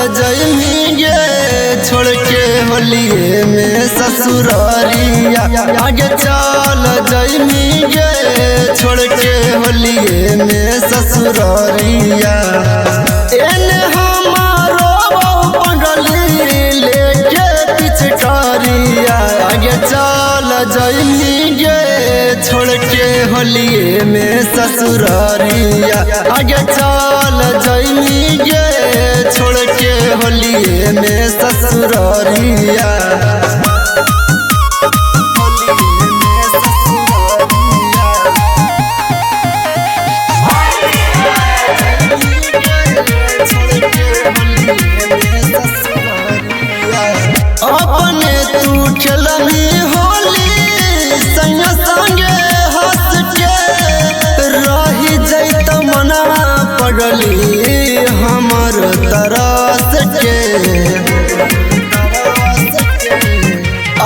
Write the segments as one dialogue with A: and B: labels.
A: जइमी गे छोड़ के होलिए में ससुरारिया। आगे चल जइमी गे छोड़ के होलिए में ससुरारिया। एने हमारो बहु पंडली लेके पिचकारिया। आगे चल जइमी गे छोड़ के होलिए में ससुरारिया। आगे चल जइमी गे छोड़ के होलिए में ससुरारिया। अपने तू खेलनी होली संग संगे हंस के रही जैत मना पड़ली हमर तरस के।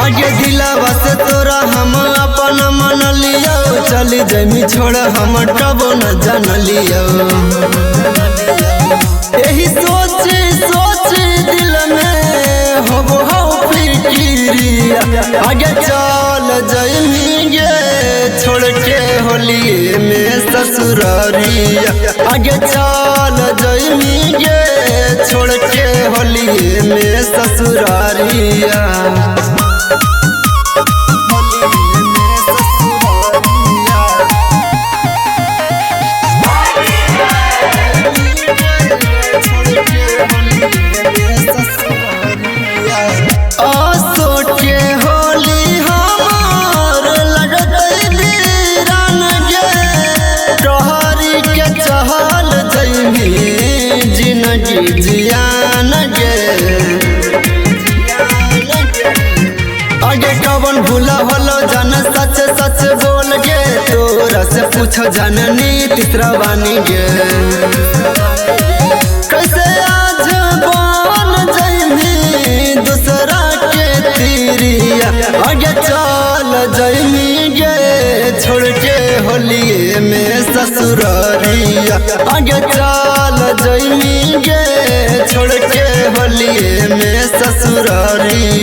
A: आगे दिलावा से तोरा हम अपन मन लियो चली जमी छोड़ हम कबो न जान लियो। यही सोची सोची दिल में हो फिक्रिया। आगे चल जइमी गे छोड़ के होलिए में ससुरारिया। आगे चल जइमी गे छोड़ के होलिए में ससुरारिया। जिंदगी जियान गे आगे कवन भूला होलो जान सच सच बोल गे। तोरा से पूछो जननी तीसरा बानी गे। कैसे आज बन जइमी दूसरा के तीरिया। आगे चल जइमी गे छोड़ के होलिए में ससुरारिया। आगे चल जइमी गे छोड़ के होलिए में ससुरारिया।